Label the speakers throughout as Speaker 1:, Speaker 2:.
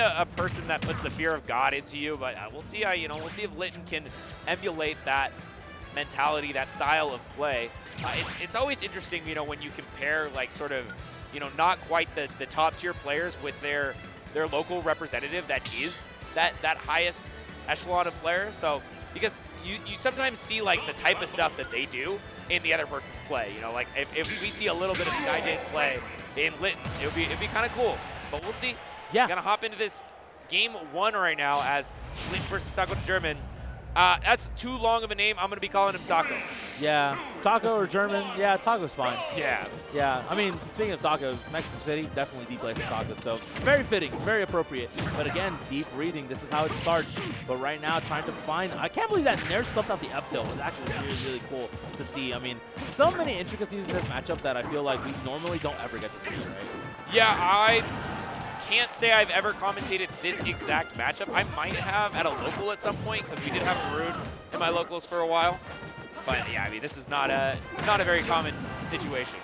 Speaker 1: a person that puts the fear of God into you, but we'll see how, we'll see if LittN can emulate that mentality, that style of play. It's always interesting, when you compare like sort of, not quite the top tier players with their local representative that is that highest echelon of players. So because you sometimes see like the type of stuff that they do in the other person's play. Like if we see a little bit of SkyJ's play in LittN's, it'd be kind of cool. But we'll see.
Speaker 2: Yeah.
Speaker 1: Gonna hop into this game 1 right now as LittN versus TacoDeGerman. That's too long of a name. I'm going to be calling him Taco.
Speaker 2: Yeah, Taco or German. Yeah, Taco's fine.
Speaker 1: Yeah.
Speaker 2: Yeah, I mean, speaking of tacos, Mexico City, definitely deep place for tacos. So very fitting, very appropriate. But again, deep reading, this is how it starts. But right now, trying to find, I can't believe that Nair stuffed out the up tilt was actually really, really cool to see. I mean, so many intricacies in this matchup that I feel like we normally don't ever get to see, right?
Speaker 1: Yeah, I can't say I've ever commentated this exact matchup. I might have at a local at some point because we did have Maroon in my locals for a while. But yeah, I mean, this is not a very common situation.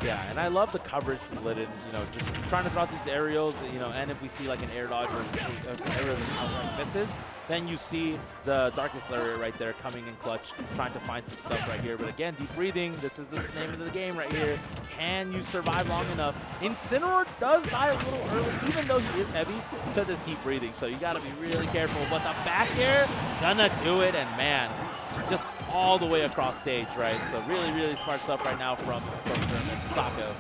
Speaker 2: Yeah, and I love the coverage from LittN, just trying to throw out these aerials, and if we see like an air dodge or an aerial that outright misses, then you see the Darkness Lariat right there coming in clutch, trying to find some stuff right here. But again, deep breathing, this is the name of the game right here. Can you survive long enough? Incineroar does die a little early, even though he is heavy, to this deep breathing. So you got to be really careful. But the back air, gonna do it, and man, just all the way across stage, right? So really, really smart stuff right now from Taco.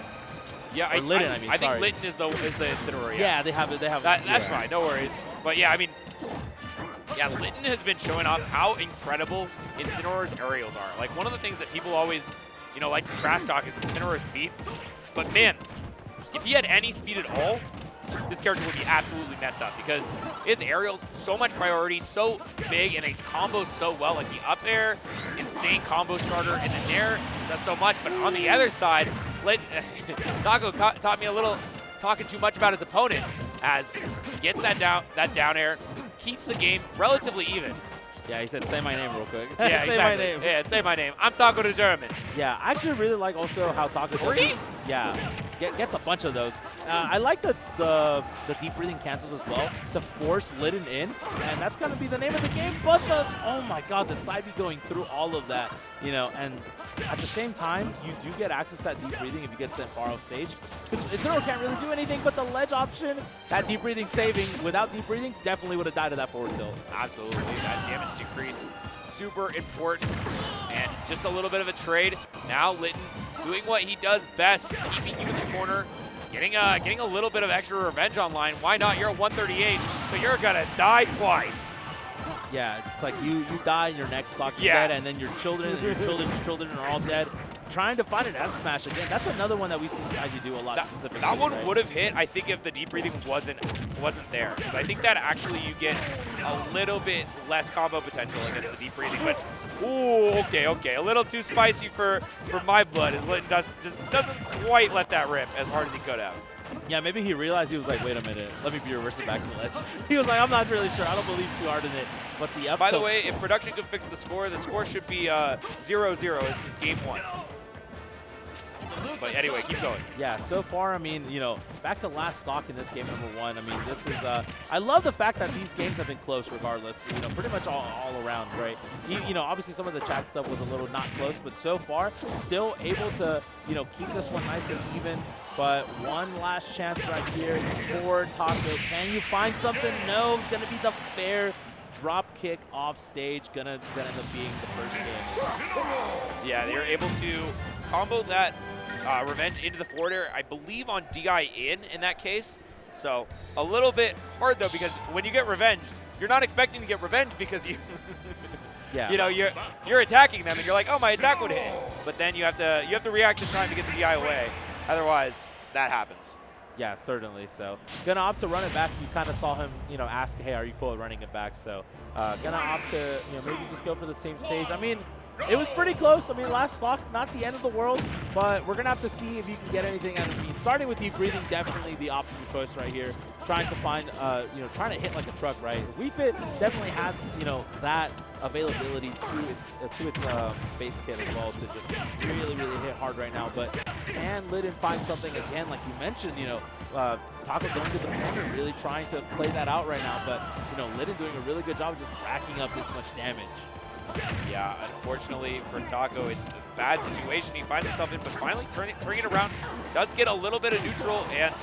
Speaker 1: Yeah,
Speaker 2: LittN,
Speaker 1: I think LittN is the Incineroar.
Speaker 2: Yeah, they have it.
Speaker 1: That's fine, no worries. But yeah, I mean, yeah, LittN has been showing off how incredible Incineroar's aerials are. Like, one of the things that people always, like to trash talk is Incineroar's speed. But man, if he had any speed at all, this character would be absolutely messed up because his aerials so much priority, so big, and it combos so well. Like the up air, insane combo starter, and the nair does so much. But on the other side, Taco taught me a little talking too much about his opponent as he gets that down air, keeps the game relatively even.
Speaker 2: Yeah, he said, say my name real quick.
Speaker 1: Yeah,
Speaker 2: say
Speaker 1: exactly.
Speaker 2: my name.
Speaker 1: Yeah, say my name. I'm TacoDeGerman.
Speaker 2: Yeah, I actually really like also how Taco does. Yeah, gets a bunch of those. I like the deep breathing cancels as well to force LittN in, and that's going to be the name of the game. But oh my god, the side B going through all of that, and at the same time, you do get access to that deep breathing if you get sent far off stage. Because Incineroar can't really do anything, but the ledge option, that deep breathing saving, without deep breathing, definitely would have died to that forward tilt.
Speaker 1: Absolutely, that damage decrease, super important. And just a little bit of a trade. Now LittN doing what he does best, keeping you in the corner, getting a little bit of extra revenge online. Why not? You're at 138, so you're gonna die twice.
Speaker 2: Yeah, it's like you die and your next stock is dead, and then your children and your children's children are all dead. Trying to find an F smash again. That's another one that we see SkyJ do a lot specifically.
Speaker 1: That one would have hit, I think, if the deep breathing wasn't there. Because I think that actually you get a little bit less combo potential against the deep breathing. But ooh, okay. A little too spicy for my blood, as LittN just doesn't quite let that rip as hard as he could have.
Speaker 2: Yeah, maybe he realized, he was like, wait a minute, let me be reversing back to the ledge. He was like, I'm not really sure, I don't believe too hard in it. But the up.
Speaker 1: By the way, if production could fix the score should be 0-0. This is game 1. But anyway, keep going.
Speaker 2: Yeah, so far, I mean, back to last stock in this game, number 1. I mean, this is, I love the fact that these games have been close regardless, pretty much all around, right? Obviously some of the chat stuff was a little not close, but so far, still able to, keep this one nice and even. But one last chance right here for Taco. Can you find something? No, gonna be the fair drop kick off stage, gonna end up being the first game.
Speaker 1: Yeah, they're able to combo that revenge into the forward air, I believe on DI in that case. So a little bit hard though, because when you get revenge, you're not expecting to get revenge because you you're attacking them and you're like, oh, my attack would hit. But then you have to react in time to get the DI away. Otherwise, that happens.
Speaker 2: Yeah, certainly. So gonna opt to run it back. You kind of saw him, ask, hey, are you cool with running it back? So gonna opt to, maybe just go for the same stage. I mean, it was pretty close. I mean, last stock, not the end of the world, but we're going to have to see if you can get anything out of it. Starting with deep breathing, definitely the optimal choice right here. Trying to find, trying to hit like a truck, right? WeFit definitely has, that availability to its base kit as well to just really, really hit hard right now. But can LittN find something again, like you mentioned, you know, Taco going to the corner, really trying to play that out right now, but, you know, LittN doing a really good job of just racking up this much damage.
Speaker 1: Yeah, unfortunately for Taco, it's a bad situation he finds himself in, but finally turning it around, does get a little bit of neutral and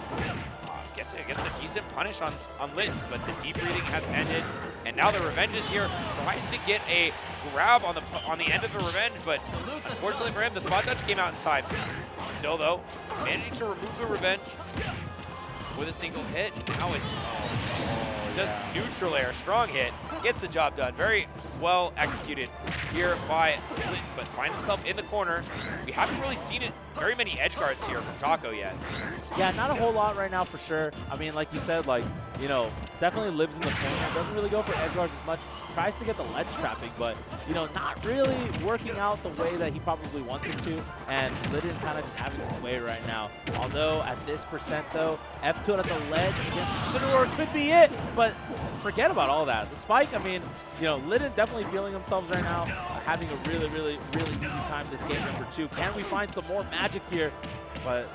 Speaker 1: gets a decent punish on LittN, but the deep breathing has ended, and now the Revenge is here, tries to get a grab on the end of the Revenge, but unfortunately for him, the spot dodge came out in time. Still though, managing to remove the Revenge with a single hit. Now it's just neutral air, strong hit, gets the job done. Very well executed here by LittN, but finds himself in the corner. We haven't really seen it very many edge guards here from Taco yet.
Speaker 2: Yeah, not a whole lot right now for sure. I mean, like you said, like, you know, definitely lives in the corner. Doesn't really go for edge guards as much. Tries to get the ledge trapping, but, you know, not really working out the way that he probably wants it to. And LittN's kind of just having his way right now. Although at this percent, though, F2 at the ledge against Incineroar could be it, but forget about all that. The spike, I mean, you know, LittN definitely feeling themselves right now, having a really, really, really easy time this game number 2. Can we find some more magic here? But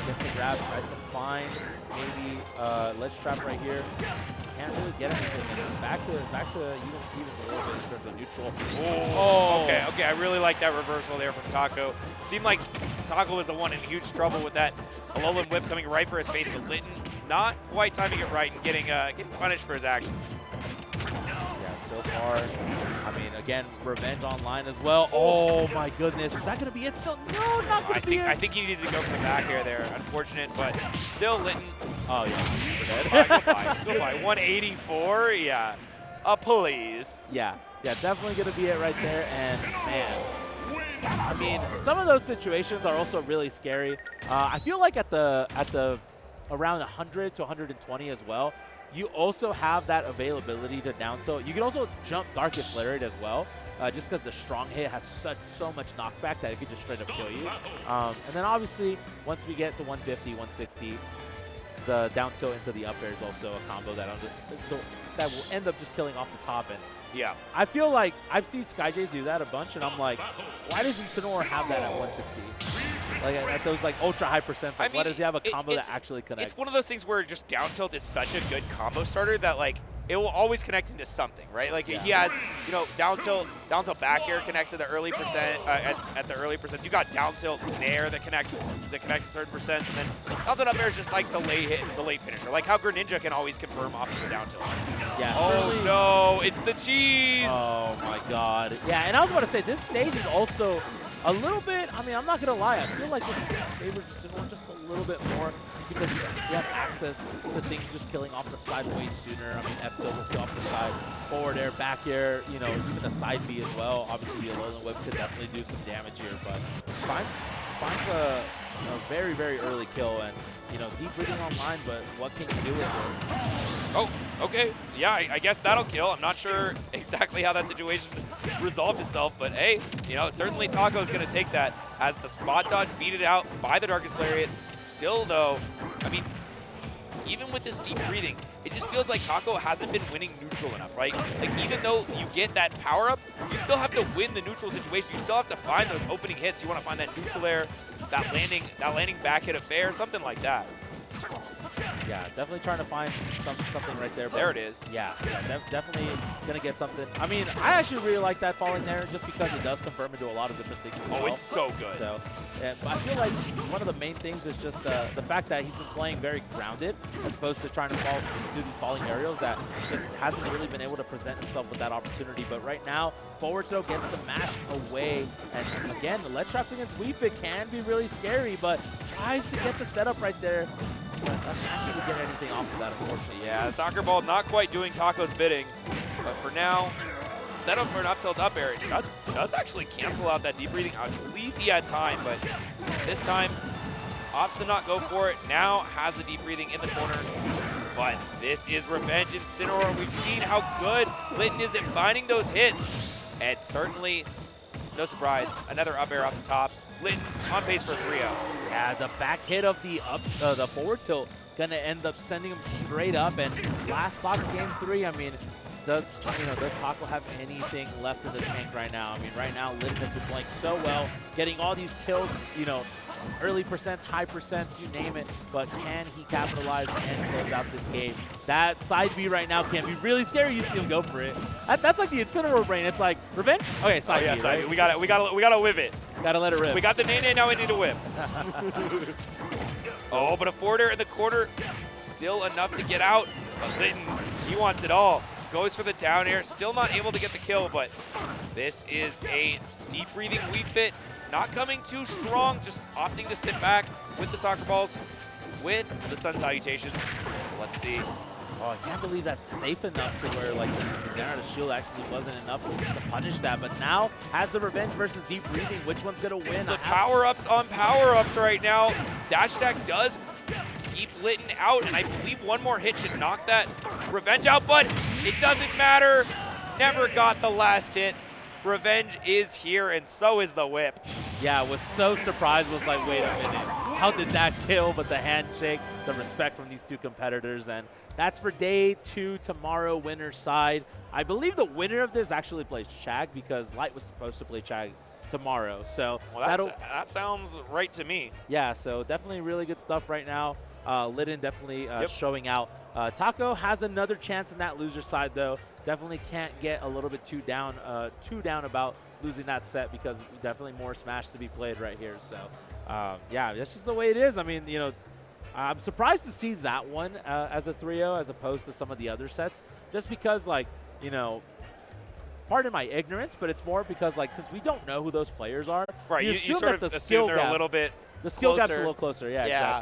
Speaker 2: gets the grab, tries to find maybe ledge trap right here. Can't really get anything. And back to even Stevens a little bit in terms of neutral.
Speaker 1: Oh, okay. I really like that reversal there from Taco. Seemed like Taco was the one in huge trouble with that Alolan whip coming right for his face, but LittN not quite timing it right and getting punished for his actions.
Speaker 2: Yeah, so far, I mean, again, Revenge online as well. Oh my goodness, is that going to be it still? No, not going to be it.
Speaker 1: I think he needed to go for the back air there. Unfortunate, but still LittN.
Speaker 2: Oh yeah,
Speaker 1: Goodbye. 184, yeah. Please.
Speaker 2: Yeah, definitely going to be it right there. And man, I mean, some of those situations are also really scary. I feel like at the around 100 to 120 as well, you also have that availability to down tilt. You can also jump Darkest Lariat as well, just because the strong hit has so much knockback that it could just straight up kill you. And then obviously, once we get to 150, 160, the down tilt into the up air is also a combo that will end up just killing off the top. And
Speaker 1: yeah,
Speaker 2: I feel like I've seen SkyJays do that a bunch, and I'm like, why doesn't Incineroar have that at 160? Like at those like ultra high percents, like, why does he have a combo that actually connects?
Speaker 1: It's one of those things where just down tilt is such a good combo starter that like it will always connect into something, right? Like he has, you know, down tilt back air connects to the early percent at the early percents. You got down tilt there that connects at certain percents, and then down tilt up air is just like the late hit, the late finisher, like how Greninja can always confirm off of the down tilt.
Speaker 2: Yeah.
Speaker 1: Oh no, it's the cheese.
Speaker 2: Oh my God. Yeah, and I was about to say this stage is also a little bit, I mean, I'm not going to lie. I feel like this stage favors Incineroar just a little bit more just because you have access to things just killing off the side way sooner. I mean, F will kill off the side, forward air, back air, you know, even a side B as well. Obviously, the Alolan whip could definitely do some damage here, but finds a very, very early kill, and, you know, deep breathing online, but what can you do with it?
Speaker 1: Oh, okay. Yeah, I guess that'll kill. I'm not sure exactly how that situation resolved itself, but hey, you know, certainly Taco's going to take that as the spot dodge beat it out by the Darkest Lariat. Still, though, I mean, even with this deep breathing, it just feels like Taco hasn't been winning neutral enough, right? Like, even though you get that power-up, you still have to win the neutral situation. You still have to find those opening hits. You want to find that neutral air, that landing back hit of fair, something like that.
Speaker 2: Yeah, definitely trying to find something right there.
Speaker 1: There it is.
Speaker 2: Yeah, definitely going to get something. I mean, I actually really like that falling there just because it does confirm into a lot of different things as well.
Speaker 1: It's so good.
Speaker 2: So, yeah, I feel like one of the main things is just the fact that he's been playing very grounded as opposed to trying to do these falling aerials that just hasn't really been able to present himself with that opportunity. But right now, forward throw gets the mash away. And again, the ledge traps against Weep, it can be really scary, but tries to get the setup right there. But doesn't actually get anything off of that, unfortunately.
Speaker 1: Yeah, Soccer Ball not quite doing Taco's bidding, but for now, set up for an up tilt up air. It does actually cancel out that deep breathing. I believe he had time, but this time opts to not go for it. Now has the deep breathing in the corner. But this is Revenge Incineroar. We've seen how good LittN is at finding those hits. And certainly, no surprise, another up air off the top. LittN on pace for 3-0.
Speaker 2: Yeah, the back hit of the forward tilt gonna end up sending him straight up. And last stocks game 3, I mean, does Taco have anything left in the tank right now? I mean, right now LittN has been playing so well, getting all these kills, you know, early percents, high percents, you name it. But can he capitalize and close out this game? That side B right now can be really scary. You see him go for it. That's like the Incineroar brain. It's like revenge. Okay, side B.
Speaker 1: Side
Speaker 2: right?
Speaker 1: B. We gotta whip it.
Speaker 2: Gotta let it rip.
Speaker 1: We got the nay, now we need to whip. Oh, but a forwarder in the corner, still enough to get out. But LittN, he wants it all. Goes for the down air, still not able to get the kill, but this is a deep breathing Wii Fit. Not coming too strong, just opting to sit back with the soccer balls, with the sun salutations. Let's see.
Speaker 2: Oh, I can't believe that's safe enough to where like the General Shield actually wasn't enough to punish that. But now has the revenge versus deep breathing. Which one's gonna win?
Speaker 1: The power-ups on power-ups right now. Dash attack does keep LittN out, and I believe one more hit should knock that revenge out, but it doesn't matter. Never got the last hit. Revenge is here, and so is the whip.
Speaker 2: Yeah, I was so surprised. Was like, wait a minute, how did that kill? But the handshake, the respect from these two competitors, and that's for day 2 tomorrow, winner's side. I believe the winner of this actually plays Chag because Light was supposed to play Chag tomorrow. So
Speaker 1: well, that sounds right to me.
Speaker 2: Yeah, so definitely really good stuff right now. LittN definitely showing out. Taco has another chance in that loser side though. Definitely can't get a little bit too down about losing that set because definitely more Smash to be played right here. So yeah, that's just the way it is. I mean, you know, I'm surprised to see that one as a 3-0 as opposed to some of the other sets, just because, like, you know, pardon my ignorance, but it's more because, like, since we don't know who those players are,
Speaker 1: right? You
Speaker 2: assume
Speaker 1: sort
Speaker 2: that
Speaker 1: of
Speaker 2: the
Speaker 1: assume
Speaker 2: skill
Speaker 1: they're
Speaker 2: gap,
Speaker 1: a little bit.
Speaker 2: The skill gap's a
Speaker 1: closer.
Speaker 2: little closer, yeah.
Speaker 1: Yeah.
Speaker 2: Exactly.